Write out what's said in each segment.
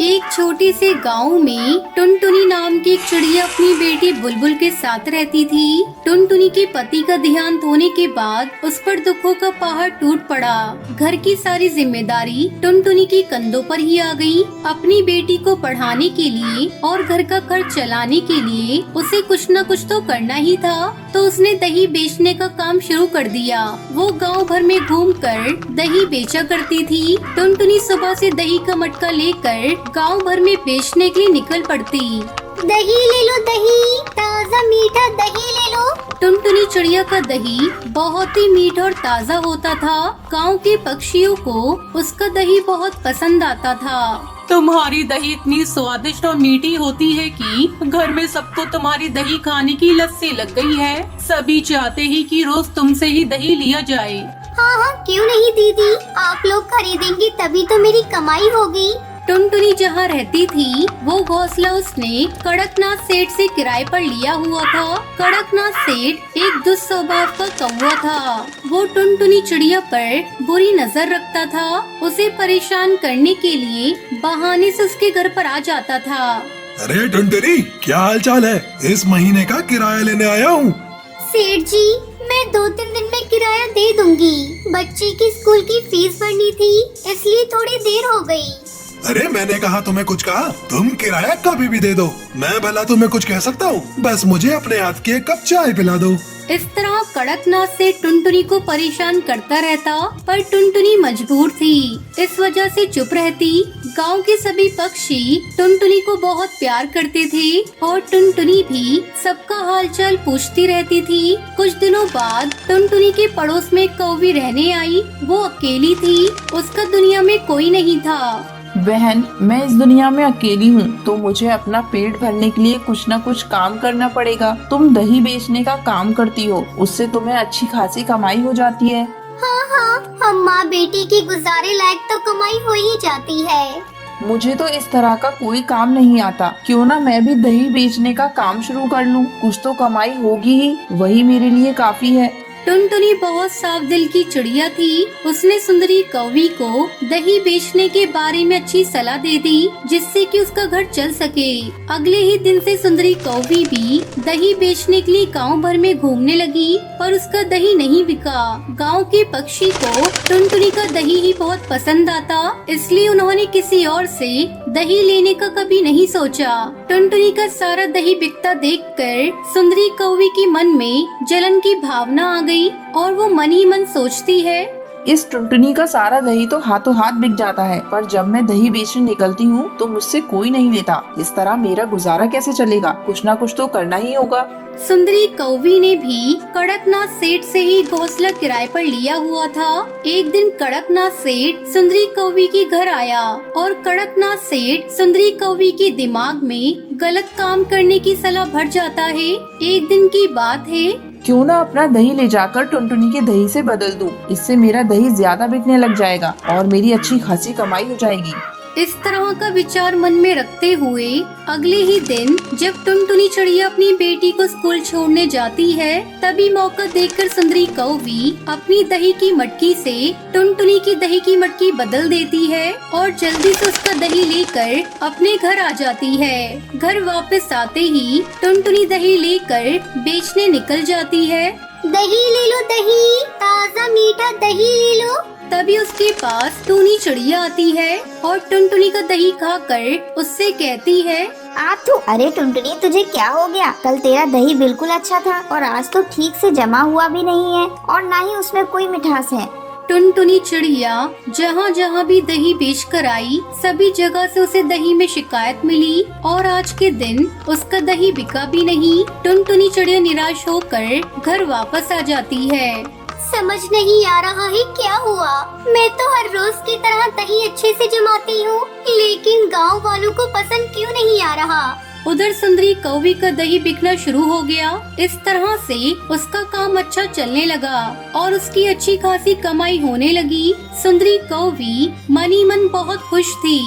एक छोटे से गांव में टुनटुनी नाम की एक चिड़िया अपनी बेटी बुलबुल के साथ रहती थी। टुनटुनी के पति का देहांत होने के बाद उस पर दुखों का पहाड़ टूट पड़ा। घर की सारी जिम्मेदारी टुनटुनी के कंधों पर ही आ गई। अपनी बेटी को पढ़ाने के लिए और घर का खर्च चलाने के लिए उसे कुछ न कुछ तो करना ही था, तो उसने दही बेचने का काम शुरू कर दिया। वो गांव भर में घूमकर दही बेचा करती थी। टुनटुनी सुबह से दही का मटका लेकर गांव भर में बेचने के लिए निकल पड़ती। दही ले लो, दही ताज़ा मीठा दही ले लो। टुनटुनी चिड़िया का दही बहुत ही मीठा और ताज़ा होता था। गांव के पक्षियों को उसका दही बहुत पसंद आता था। तुम्हारी दही इतनी स्वादिष्ट और मीठी होती है कि घर में सबको तुम्हारी दही खाने की लस्सी लग गई है। सभी चाहते ही कि रोज तुमसे ही दही लिया जाए। हाँ हाँ, क्यों नहीं दीदी, आप लोग खरीदेंगे तभी तो मेरी कमाई होगी। टुनटुनी जहाँ रहती थी वो घोंसला उसने कड़कनाथ सेठ से किराए पर लिया हुआ था। कड़कनाथ सेठ एक दुष्ट स्वभाव का कौवा था। वो टुनटुनी चिड़िया पर बुरी नजर रखता था। उसे परेशान करने के लिए बहाने से उसके घर पर आ जाता था। अरे टुनटुनी, क्या हाल चाल है? इस महीने का किराया लेने आया हूँ। सेठ जी, मैं 2-3 दिन में किराया दे दूंगी। बच्ची की स्कूल की फीस भरनी थी, इसलिए थोड़ी देर हो गई। अरे मैंने कहा तुम्हें कुछ कहा? तुम किराया कभी भी दे दो, मैं भला तुम्हें कुछ कह सकता हूँ? बस मुझे अपने हाथ की एक कप चाय पिला दो। इस तरह कड़कनाथ से टुनटुनी को परेशान करता रहता, पर टुनटुनी मजबूर थी, इस वजह से चुप रहती। गांव के सभी पक्षी टुनटुनी को बहुत प्यार करते थे और टुनटुनी भी सबका हालचाल पूछती रहती थी। कुछ दिनों बाद टुनटुनी के पड़ोस में कौवी रहने आई। वो अकेली थी, उसका दुनिया में कोई नहीं था। बहन, मैं इस दुनिया में अकेली हूँ, तो मुझे अपना पेट भरने के लिए कुछ न कुछ काम करना पड़ेगा। तुम दही बेचने का काम करती हो, उससे तुम्हें अच्छी खासी कमाई हो जाती है। हाँ हाँ, हम माँ बेटी की गुजारे लायक तो कमाई हो ही जाती है। मुझे तो इस तरह का कोई काम नहीं आता, क्यों ना मैं भी दही बेचने का काम शुरू कर लूँ। कुछ तो कमाई होगी ही, वही मेरे लिए काफी है। टुनटुनी बहुत साफ दिल की चिड़िया थी। उसने सुंदरी कौवी को दही बेचने के बारे में अच्छी सलाह दे दी, जिससे कि उसका घर चल सके। अगले ही दिन से सुंदरी कौवी भी दही बेचने के लिए गांव भर में घूमने लगी, पर उसका दही नहीं बिका। गांव के पक्षी को टुनटुनी का दही ही बहुत पसंद आता, इसलिए उन्होंने किसी और से दही लेने का कभी नहीं सोचा। टुनटुनी का सारा दही बिकता देखकर सुंदरी कौवी के मन में जलन की भावना आ गई और वो मन ही मन सोचती है, इस टुनटुनी का सारा दही तो हाथों हाथ बिक जाता है, पर जब मैं दही बेचने निकलती हूँ तो मुझसे कोई नहीं लेता। इस तरह मेरा गुजारा कैसे चलेगा? कुछ ना कुछ तो करना ही होगा। सुंदरी कौवी ने भी कड़कनाथ सेठ से ही घोंसला किराए पर लिया हुआ था। एक दिन कड़कनाथ सेठ सुंदरी कौवी के घर आया और कड़कनाथ सेठ सुंदरी कौवी के दिमाग में गलत काम करने की सलाह भर जाता है। एक दिन की बात है, क्यों ना अपना दही ले जाकर टुनटुनी के दही से बदल दूं। इससे मेरा दही ज्यादा बिकने लग जाएगा और मेरी अच्छी खासी कमाई हो जाएगी। इस तरह का विचार मन में रखते हुए अगले ही दिन जब टुनटुनी चिड़िया अपनी बेटी को स्कूल छोड़ने जाती है, तभी मौका देखकर सुंदरी कौवी अपनी दही की मटकी से टुनटुनी की दही की मटकी बदल देती है और जल्दी से उसका दही लेकर अपने घर आ जाती है। घर वापस आते ही टुनटुनी दही लेकर बेचने निकल जाती है। दही ले लो, दही ताज़ा मीठा दही ले लो। तभी उसके पास टूनी चिड़िया आती है और टुनटुनी का दही खाकर उससे कहती है, अरे टुनटुनी, तुझे क्या हो गया? कल तेरा दही बिल्कुल अच्छा था और आज तो ठीक से जमा हुआ भी नहीं है और ना ही उसमें कोई मिठास है। टुनटुनी चिड़िया जहाँ जहाँ भी दही बेच कर आई, सभी जगह से उसे दही में शिकायत मिली और आज के दिन उसका दही बिका भी नहीं। टुनटुनी चिड़िया निराश होकर घर वापस आ जाती है। समझ नहीं आ रहा है क्या हुआ। मैं तो हर रोज की तरह दही अच्छे से जमाती हूँ, लेकिन गांव वालों को पसंद क्यों नहीं आ रहा। उधर सुंदरी कौवी का दही बिकना शुरू हो गया। इस तरह से उसका काम अच्छा चलने लगा और उसकी अच्छी खासी कमाई होने लगी। सुंदरी कौवी मन ही मन बहुत खुश थी।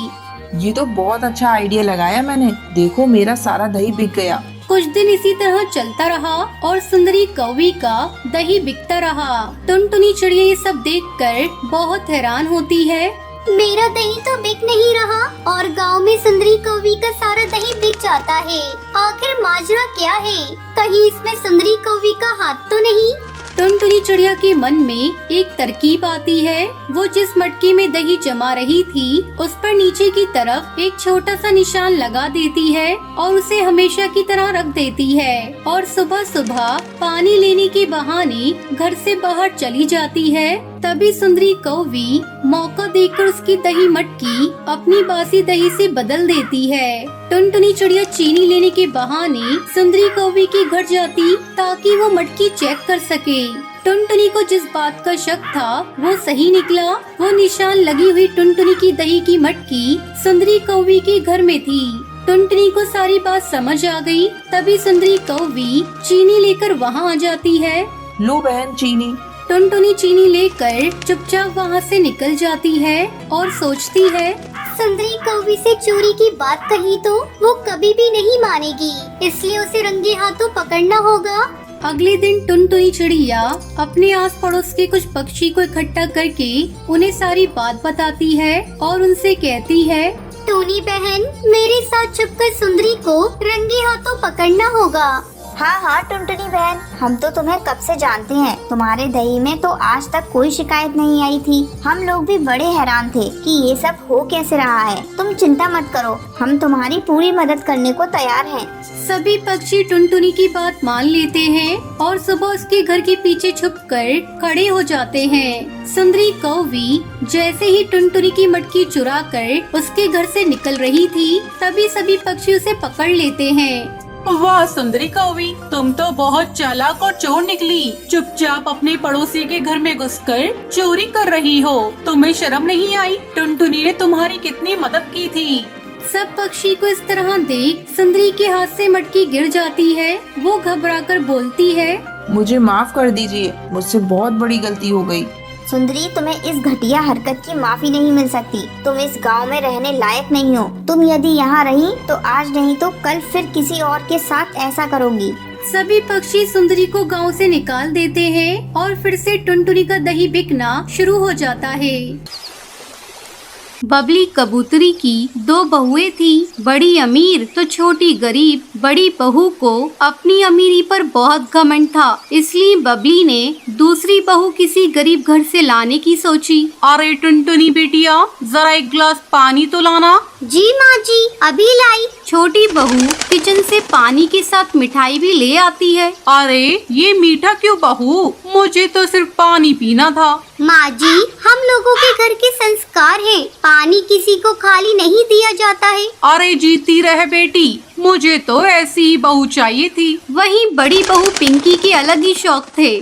ये तो बहुत अच्छा आइडिया लगाया मैंने। देखो, मेरा सारा दही बिक गया। कुछ दिन इसी तरह चलता रहा और सुंदरी कौवी का दही बिकता रहा। टुनटुनी चिड़िया ये सब देखकर बहुत हैरान होती है। मेरा दही तो बिक नहीं रहा और गांव में जाता है। आखिर माजरा क्या है? कहीं इसमें सुंदरी कौवी का हाथ तो नहीं? टुनटुनी चिड़िया के मन में एक तरकीब आती है। वो जिस मटकी में दही जमा रही थी उस पर नीचे की तरफ एक छोटा सा निशान लगा देती है और उसे हमेशा की तरह रख देती है और सुबह सुबह पानी लेने के बहाने घर से बाहर चली जाती है। तभी सुंदरी कौवी मौका देखकर उसकी दही मटकी अपनी बासी दही से बदल देती है। टुनटुनी चिड़िया चीनी लेने के बहाने सुंदरी कौवी के घर जाती ताकि वो मटकी चेक कर सके। टुनटुनी को जिस बात का शक था वो सही निकला। वो निशान लगी हुई टुनटुनी की दही की मटकी सुंदरी कौवी के घर में थी। टुनटुनी को सारी बात समझ आ गई। तभी सुंदरी कौवी चीनी लेकर वहाँ आ जाती है। लो बहन चीनी। टुनटुनी चीनी लेकर चुपचाप वहाँ से निकल जाती है और सोचती है, सुंदरी कौवी से चोरी की बात कही तो वो कभी भी नहीं मानेगी, इसलिए उसे रंगे हाथों पकड़ना होगा। अगले दिन टुनटुनी चिड़िया अपने आस पड़ोस के कुछ पक्षी को इकट्ठा करके उन्हें सारी बात बताती है और उनसे कहती है, टूनी बहन, मेरे साथ छुपकर सुंदरी को रंगे हाथों पकड़ना होगा। हाँ हाँ टुनटुनी बहन, हम तो तुम्हें कब से जानते हैं। तुम्हारे दही में तो आज तक कोई शिकायत नहीं आई थी। हम लोग भी बड़े हैरान थे कि ये सब हो कैसे रहा है। तुम चिंता मत करो, हम तुम्हारी पूरी मदद करने को तैयार हैं। सभी पक्षी टुनटुनी की बात मान लेते हैं और सुबह उसके घर के पीछे छुपकर खड़े हो जाते हैं। सुंदरी कौवी जैसे ही टुनटुनी की मटकी चुरा कर उसके घर से निकल रही थी तभी सभी पक्षी उसे पकड़ लेते हैं। वाह सुंदरी कौवी, तुम तो बहुत चालाक और चोर निकली। चुपचाप अपने पड़ोसी के घर में घुसकर चोरी कर रही हो। तुम्हें शर्म नहीं आई? टुनटुनी ने तुम्हारी कितनी मदद की थी। सब पक्षी को इस तरह देख सुंदरी के हाथ से मटकी गिर जाती है। वो घबराकर बोलती है, मुझे माफ कर दीजिए, मुझसे बहुत बड़ी गलती हो गई। सुंदरी, तुम्हें इस घटिया हरकत की माफी नहीं मिल सकती। तुम इस गांव में रहने लायक नहीं हो। तुम यदि यहाँ रही तो आज नहीं तो कल फिर किसी और के साथ ऐसा करोगी। सभी पक्षी सुंदरी को गांव से निकाल देते हैं और फिर से टुनटुनी का दही बिकना शुरू हो जाता है। बबली कबूतरी की 2 बहुएं थी, बड़ी अमीर तो छोटी गरीब। बड़ी बहू को अपनी अमीरी पर बहुत घमंड था, इसलिए बबली ने दूसरी बहू किसी गरीब घर से लाने की सोची। अरे टुनटुनी बेटिया, जरा एक गिलास पानी तो लाना। जी माँ जी, अभी लाई। छोटी बहू किचन से पानी के साथ मिठाई भी ले आती है। अरे ये मीठा क्यों बहू? मुझे तो सिर्फ पानी पीना था। माँ जी, हम लोगों के घर के संस्कार हैं, पानी किसी को खाली नहीं दिया जाता है। अरे जीती रहे बेटी, मुझे तो ऐसी ही बहू चाहिए थी। वहीं बड़ी बहू पिंकी के अलग ही शौक थे।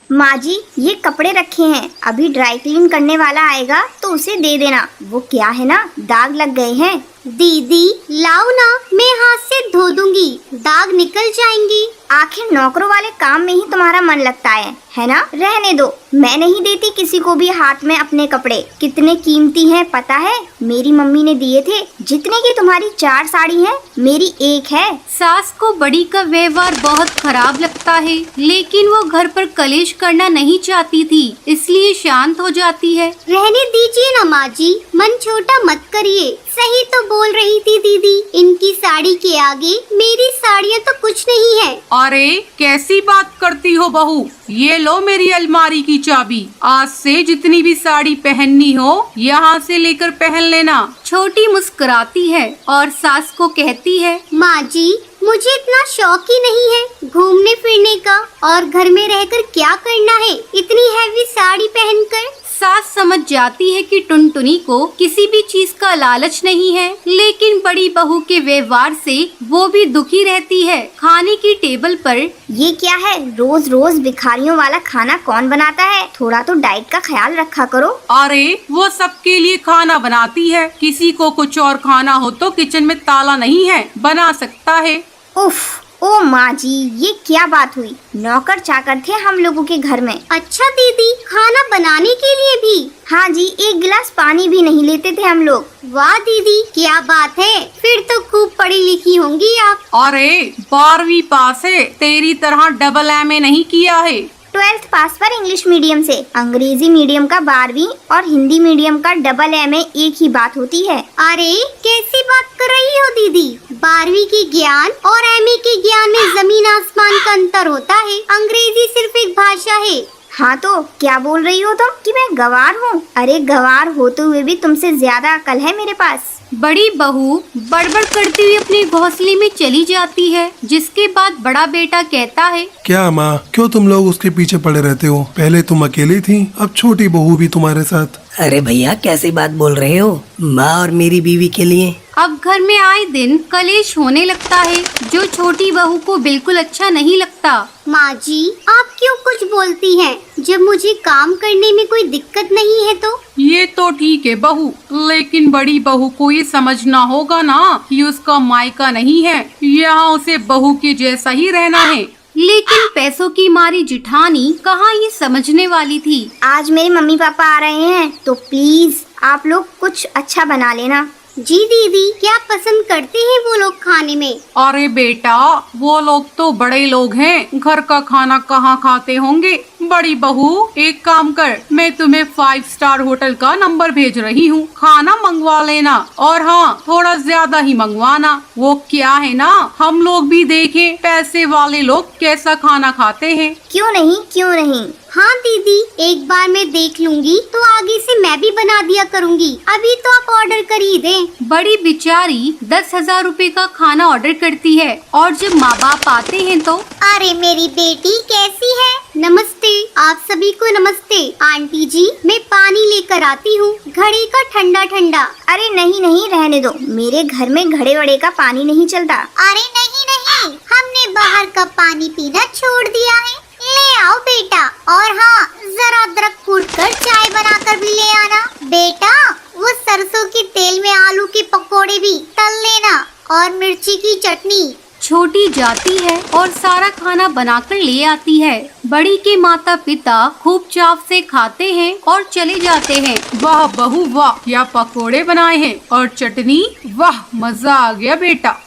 माँ जी, ये कपड़े रखे हैं, अभी ड्राई क्लीन करने वाला आएगा तो उसे दे देना। वो क्या है ना, दाग लग गए हैं। दीदी लाओ ना, मैं हाथ से धो दूंगी, दाग निकल जाएंगी। आखिर नौकरों वाले काम में ही तुम्हारा मन लगता है ना? रहने दो, मैं नहीं देती किसी को भी हाथ में अपने कपड़े। कितने कीमती हैं पता है? मेरी मम्मी ने दिए थे। जितने की तुम्हारी 4 साड़ी हैं, मेरी 1 है। सास को बड़ी का व्यवहार बहुत खराब लगता है, लेकिन वो घर पर कलेश करना नहीं चाहती थी, इसलिए शांत हो जाती है। रहने दीजिए ना माँ जी, मन छोटा मत करिए। सही तो बोल रही थी दीदी, इनकी साड़ी के आगे मेरी साड़ियाँ तो कुछ नहीं है। अरे कैसी बात करती हो बहू, ये लो मेरी अलमारी की चाबी। आज से जितनी भी साड़ी पहननी हो यहाँ से लेकर पहन लेना। छोटी मुस्कुराती है और सास को कहती है, माँ जी, मुझे इतना शौक ही नहीं है घूमने फिरने का, और घर में रहकर क्या करना है इतनी हैवी साड़ी पहनकर। सास समझ जाती है कि टुनटुनी को किसी भी चीज का लालच नहीं है, लेकिन बड़ी बहू के व्यवहार से वो भी दुखी रहती है। खाने की टेबल पर ये क्या है? रोज रोज भिखारियों वाला खाना कौन बनाता है? थोड़ा तो डाइट का ख्याल रखा करो। अरे वो सबके लिए खाना बनाती है, किसी को कुछ और खाना हो तो किचन में ताला नहीं है, बना सकता है। उफ, ओ माँ जी, ये क्या बात हुई? नौकर चाकर थे हम लोगों के घर में। अच्छा दीदी, खाना बनाने के लिए भी? हाँ जी, 1 गिलास पानी भी नहीं लेते थे हम लोग। वाह दीदी, क्या बात है, फिर तो खूब पढ़ी लिखी होंगी आप। अरे 12वीं पास है, तेरी तरह डबल MA नहीं किया है। 12th पास पर इंग्लिश मीडियम से। अंग्रेजी मीडियम का 12वीं और हिंदी मीडियम का डबल MA एक ही बात होती है। अरे कैसी बात कर रही हो दीदी? 12वीं के ज्ञान और MA के ज्ञान में जमीन आसमान का अंतर होता है। अंग्रेजी सिर्फ एक भाषा है। हाँ तो क्या बोल रही हो तुम कि मैं गंवार हूँ? अरे गंवार होते हुए भी तुमसे ज्यादा अकल है मेरे पास। बड़ी बहू बड़बड़ करती हुई अपने घोंसले में चली जाती है, जिसके बाद बड़ा बेटा कहता है, क्या माँ, क्यों तुम लोग उसके पीछे पड़े रहते हो? पहले तुम अकेली थी, अब छोटी बहू भी तुम्हारे साथ। अरे भैया कैसी बात बोल रहे हो? माँ और मेरी बीवी के लिए। अब घर में आए दिन कलेश होने लगता है, जो छोटी बहू को बिल्कुल अच्छा नहीं लगता। माँ जी, आप क्यों कुछ बोलती हैं? जब मुझे काम करने में कोई दिक्कत नहीं है तो। ये तो ठीक है बहू, लेकिन बड़ी बहू को ये समझना होगा ना कि उसका मायका नहीं है, यहाँ उसे बहू के जैसा ही रहना है। लेकिन पैसों की मारी जिठानी कहाँ ये समझने वाली थी। आज मेरे मम्मी पापा आ रहे हैं तो प्लीज आप लोग कुछ अच्छा बना लेना। जी दीदी, क्या पसंद करते हैं वो लोग खाने में? अरे बेटा, वो लोग तो बड़े लोग हैं, घर का खाना कहाँ खाते होंगे। बड़ी बहू एक काम कर, मैं तुम्हें 5 स्टार होटल का नंबर भेज रही हूँ, खाना मंगवा लेना, और हाँ थोड़ा ज्यादा ही मंगवाना। वो क्या है ना, हम लोग भी देखें पैसे वाले लोग कैसा खाना खाते हैं। क्यों नहीं, क्यों नहीं। हाँ दीदी, एक बार मैं देख लूंगी तो आगे से मैं भी बना दिया करूंगी। अभी तो आप ऑर्डर कर ही दें। बड़ी बिचारी 10,000 रुपए का खाना ऑर्डर करती है, और जब माँ बाप आते हैं तो अरे मेरी बेटी कैसी है? नमस्ते, आप सभी को नमस्ते। आंटी जी, मैं पानी लेकर आती हूँ, घड़े का ठंडा ठंडा। अरे नहीं नहीं, रहने दो, मेरे घर में घड़े वड़े का पानी नहीं चलता। अरे नहीं नहीं, हमने बाहर का पानी पीना छोड़ दिया है। ले आओ बेटा, और हाँ जरा अदरक कूट कर चाय बनाकर भी ले आना। बेटा वो सरसों के तेल में आलू के पकोड़े भी तल लेना, और मिर्ची की चटनी। छोटी जाती है और सारा खाना बनाकर ले आती है। बड़ी के माता पिता खूब चाव से खाते हैं और चले जाते हैं। वाह बहू वाह, क्या पकोड़े बनाए हैं, और चटनी, वाह मजा आ गया बेटा।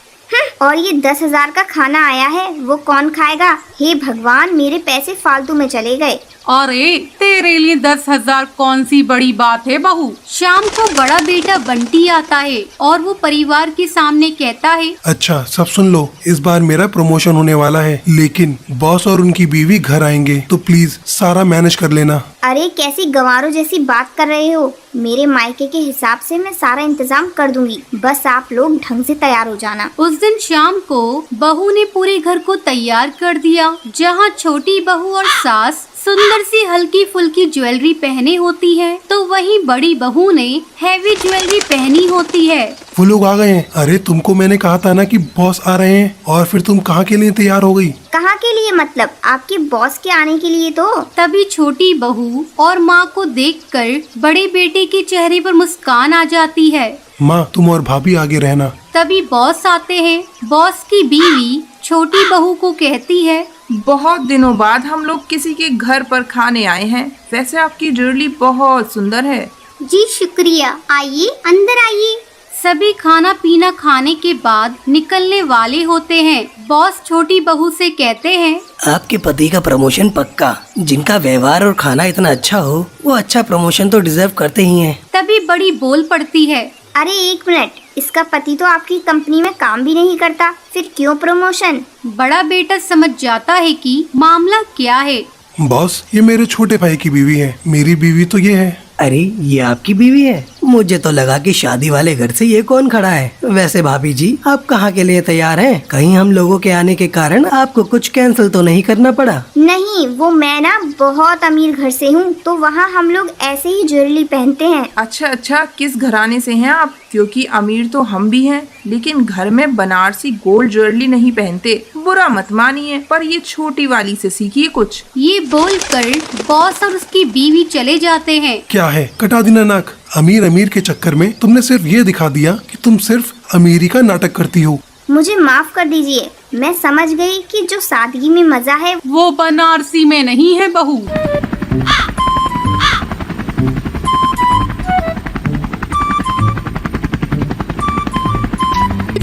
और ये 10,000 का खाना आया है, वो कौन खाएगा? हे भगवान, मेरे पैसे फालतू में चले गए। अरे तेरे लिए 10,000 कौन सी बड़ी बात है बहू। शाम को बड़ा बेटा बंटी आता है और वो परिवार के सामने कहता है, अच्छा सब सुन लो, इस बार मेरा प्रमोशन होने वाला है, लेकिन बॉस और उनकी बीवी घर आएंगे, तो प्लीज सारा मैनेज कर लेना। अरे कैसी गंवारों जैसी बात कर रहे हो? मेरे मायके के हिसाब से मैं सारा इंतजाम कर दूंगी, बस आप लोग ढंग से तैयार हो जाना। उस दिन शाम को बहू ने पूरे घर को तैयार कर दिया, जहाँ छोटी बहू और सास सुंदर सी हल्की फुल्की ज्वेलरी पहने होती है, तो वहीं बड़ी बहू ने हैवी ज्वेलरी पहनी होती है। वो लोग आ गए हैं। अरे तुमको मैंने कहा था ना कि बॉस आ रहे हैं, और फिर तुम कहाँ के लिए तैयार हो गई? कहाँ के लिए मतलब? आपके बॉस के आने के लिए तो। तभी छोटी बहू और माँ को देखकर बड़े बेटे के चेहरे पर मुस्कान आ जाती है। माँ तुम और भाभी आगे रहना। तभी बॉस आते हैं। बॉस की बीवी छोटी बहू को कहती है, बहुत दिनों बाद हम लोग किसी के घर पर खाने आए हैं। वैसे आपकी ज्वेलरी बहुत सुंदर है। जी शुक्रिया, आइए अंदर आइए। सभी खाना पीना खाने के बाद निकलने वाले होते हैं। बॉस छोटी बहू से कहते हैं, आपके पति का प्रमोशन पक्का। जिनका व्यवहार और खाना इतना अच्छा हो, वो अच्छा प्रमोशन तो डिजर्व करते ही हैं। तभी बड़ी बोल पड़ती है, अरे एक मिनट, इसका पति तो आपकी कंपनी में काम भी नहीं करता, फिर क्यों प्रमोशन? बड़ा बेटा समझ जाता है कि मामला क्या है। बॉस ये मेरे छोटे भाई की बीवी है, मेरी बीवी तो ये है। अरे ये आपकी बीवी है? मुझे तो लगा कि शादी वाले घर से ये कौन खड़ा है। वैसे भाभी जी, आप कहाँ के लिए तैयार हैं? कहीं हम लोगों के आने के कारण आपको कुछ कैंसिल तो नहीं करना पड़ा? नहीं, वो मैं ना बहुत अमीर घर से हूँ, तो वहाँ हम लोग ऐसे ही ज्वेलरी पहनते हैं। अच्छा, किस घराने से हैं आप? क्योंकि अमीर तो हम भी हैं, लेकिन घर में बनारसी गोल्ड ज्वेलरी नहीं पहनते। बुरा मत मानिए, पर ये छोटी वाली से सीखिए कुछ। ये बोलकर बॉस और उसकी बीवी चले जाते हैं। क्या है, कटा देना नाक। अमीर के चक्कर में तुमने सिर्फ ये दिखा दिया कि तुम सिर्फ अमीरी का नाटक करती हो। मुझे माफ कर दीजिए, मैं समझ गई कि जो सादगी में मजा है वो बनारसी में नहीं है बहू।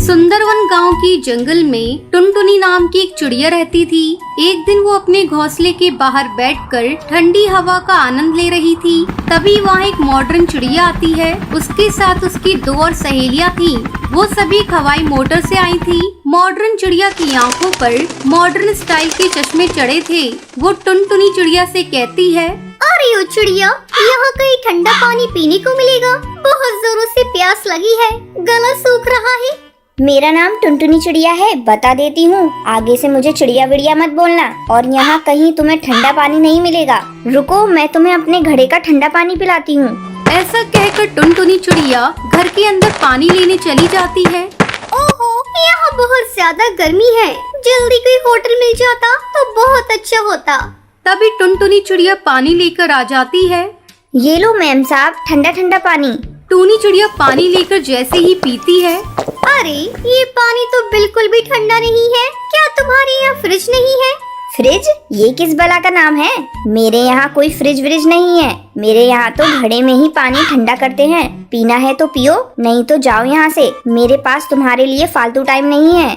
सुंदरवन गांव की जंगल में टुनटुनी नाम की एक चिड़िया रहती थी। एक दिन वो अपने घोंसले के बाहर बैठकर ठंडी हवा का आनंद ले रही थी। तभी वहाँ एक मॉडर्न चिड़िया आती है। उसके साथ उसकी 2 और सहेलियाँ थीं। वो सभी एक हवाई मोटर से आई थी। मॉडर्न चिड़िया की आंखों पर मॉडर्न स्टाइल के चश्मे चढ़े थे। वो टुनटुनी चिड़िया से कहती है, अरे ओ चिड़िया, यहाँ कहीं ठंडा पानी पीने को मिलेगा? बहुत जोरों से प्यास लगी है, गला सूख रहा है। मेरा नाम टुनटुनी चिड़िया है, बता देती हूँ। आगे से मुझे चिड़िया विड़िया मत बोलना, और यहाँ कहीं तुम्हें ठंडा पानी नहीं मिलेगा। रुको, मैं तुम्हें अपने घड़े का ठंडा पानी पिलाती हूँ। ऐसा कहकर टुनटुनी चिड़िया घर के अंदर पानी लेने चली जाती है। ओहो, यहाँ बहुत ज्यादा गर्मी है, जल्दी कोई होटल मिल जाता तो बहुत अच्छा होता। तभी टुनटुनी चिड़िया पानी लेकर आ जाती है। ये लो मैम साहब, ठंडा ठंडा पानी। टूनी चिड़िया पानी लेकर जैसे ही पीती है, अरे ये पानी तो बिल्कुल भी ठंडा नहीं है। क्या तुम्हारे यहाँ फ्रिज नहीं है? फ्रिज? ये किस बला का नाम है? मेरे यहाँ कोई फ्रिज व्रिज नहीं है। मेरे यहाँ तो घड़े में ही पानी ठंडा करते हैं। पीना है तो पियो, नहीं तो जाओ यहाँ से। मेरे पास तुम्हारे लिए फालतू टाइम नहीं है।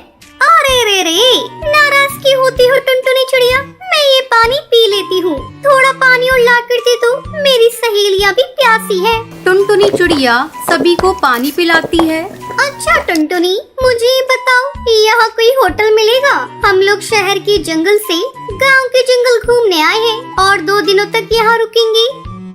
अरे रे रे, नाराज क्यों होती हो टुनटुनी चिड़िया? मैं ये पानी पी लेती हूँ। थोड़ा पानी और ला कर दे दो, मेरी सहेलियाँ भी प्यासी है। टुनटुनी चिड़िया सभी को पानी पिलाती है। अच्छा टुनटुनी, मुझे ये बताओ, यहाँ कोई होटल मिलेगा? हम लोग शहर के जंगल से गांव के जंगल घूमने आए हैं और 2 दिनों तक यहाँ रुकेंगे।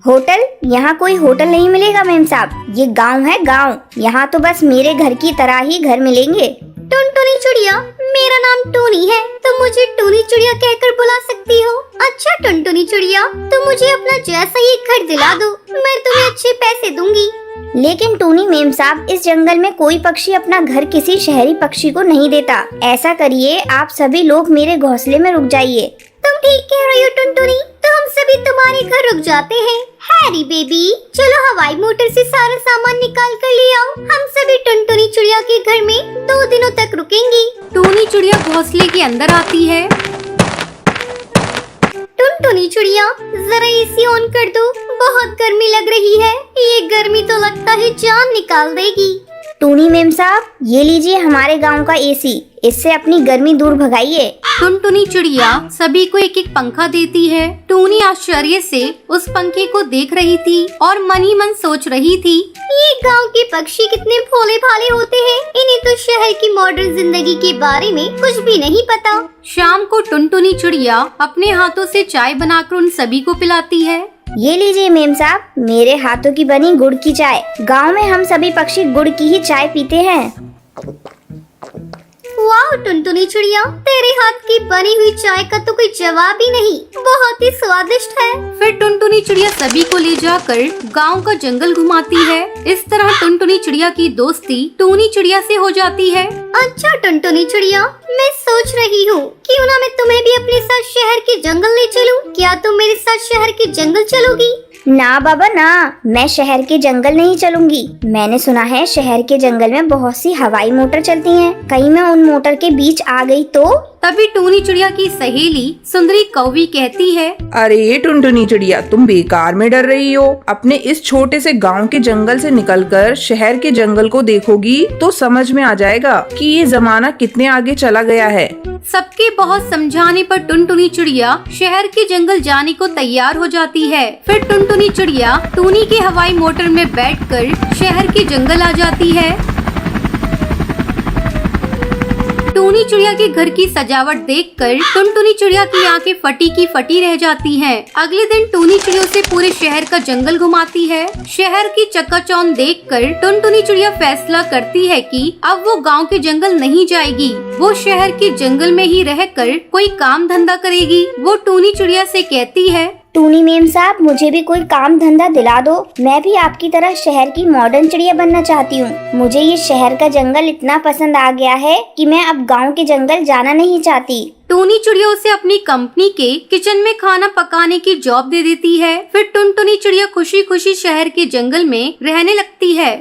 होटल? यहाँ कोई होटल नहीं मिलेगा मैम साहब। ये गांव है, गांव। यहाँ तो बस मेरे घर की तरह ही घर मिलेंगे। टुनटुनी चिड़िया, मेरा नाम टूनी है, तो मुझे टूनी चिड़िया कहकर बुला सकती हो। अच्छा टुनटुनी चिड़िया, तुम मुझे अपना जैसा ही घर दिला दो, मैं तुम्हें अच्छे पैसे दूंगी। लेकिन टूनी मेम साहब, इस जंगल में कोई पक्षी अपना घर किसी शहरी पक्षी को नहीं देता। ऐसा करिए, आप सभी लोग मेरे घोंसले में रुक जाइए। तुम ठीक कह रही हो टुनटुनी, तो हम सभी तुम्हारे घर रुक जाते हैं। हैरी बेबी, चलो हवाई मोटर से सारा सामान निकाल कर ले आओ। हम सभी टुनटुनी चिड़िया के घर में 2 दिनों तक रुकेंगे। टूनी चिड़िया घोंसले के अंदर आती है। टुनटुनी चिड़िया, जरा एसी ऑन कर दो, बहुत गर्मी लग रही है। ये गर्मी तो लगता है जान निकाल देगी। टूनी मेम साहब, ये लीजिए हमारे गांव का एसी, इससे अपनी गर्मी दूर भगाइए। टुनटुनी चिड़िया सभी को एक एक पंखा देती है। टूनी आश्चर्य से उस पंखे को देख रही थी और मन ही मन सोच रही थी, ये गांव के पक्षी कितने भोले भाले होते हैं। इन्हें तो शहर की मॉडर्न जिंदगी के बारे में कुछ भी नहीं पता। शाम को टुनटुनी चिड़िया अपने हाथों से चाय बनाकर उन सभी को पिलाती है। ये लीजिए मेम साहब, मेरे हाथों की बनी गुड़ की चाय। गांव में हम सभी पक्षी गुड़ की ही चाय पीते हैं। वाह टुनटुनी चिड़िया, तेरे हाथ की बनी हुई चाय का तो कोई जवाब ही नहीं, बहुत ही स्वादिष्ट है। फिर टुनटुनी चिड़िया सभी को ले जाकर गांव का जंगल घुमाती है। इस तरह टुनटुनी चिड़िया की दोस्ती टूनी चिड़िया से हो जाती है। अच्छा टुनटुनी चिड़िया, मैं सोच रही हूँ क्यों ना मैं तुम्हें भी अपने साथ शहर के जंगल ले चलूं। क्या तुम मेरे साथ शहर के जंगल चलोगी? ना बाबा ना, मैं शहर के जंगल नहीं चलूंगी। मैंने सुना है शहर के जंगल में बहुत सी हवाई मोटर चलती हैं। कहीं मैं उन मोटर के बीच आ गई तो? तभी टूनी चिड़िया की सहेली सुंदरी कौवी कहती है, अरे टुनटुनी चिड़िया, तुम बेकार में डर रही हो। अपने इस छोटे से गांव के जंगल से निकलकर शहर के जंगल को देखोगी तो समझ में आ जाएगा कि ये जमाना कितने आगे चला गया है। सबके बहुत समझाने पर टुनटुनी चिड़िया शहर के जंगल जाने को तैयार हो जाती है। फिर टुनटुनी चिड़िया टूनी के हवाई मोटर में बैठकर शहर के जंगल आ जाती है। टूनी चिड़िया के घर की सजावट देखकर टुनटुनी चिड़िया की आंखें फटी की फटी रह जाती हैं। अगले दिन टूनी चिड़िया से पूरे शहर का जंगल घुमाती है। शहर की चकाचौंध देखकर टुनटुनी चिड़िया फैसला करती है कि अब वो गांव के जंगल नहीं जाएगी, वो शहर के जंगल में ही रहकर कोई काम धंधा करेगी। वो टूनी चिड़िया से कहती है, टूनी मेम साहब, मुझे भी कोई काम धंधा दिला दो। मैं भी आपकी तरह शहर की मॉडर्न चिड़िया बनना चाहती हूँ। मुझे ये शहर का जंगल इतना पसंद आ गया है कि मैं अब गांव के जंगल जाना नहीं चाहती। टूनी चिड़िया उसे अपनी कंपनी के किचन में खाना पकाने की जॉब दे देती है। फिर टुनटुनी चिड़िया खुशी खुशी शहर के जंगल में रहने लगती है।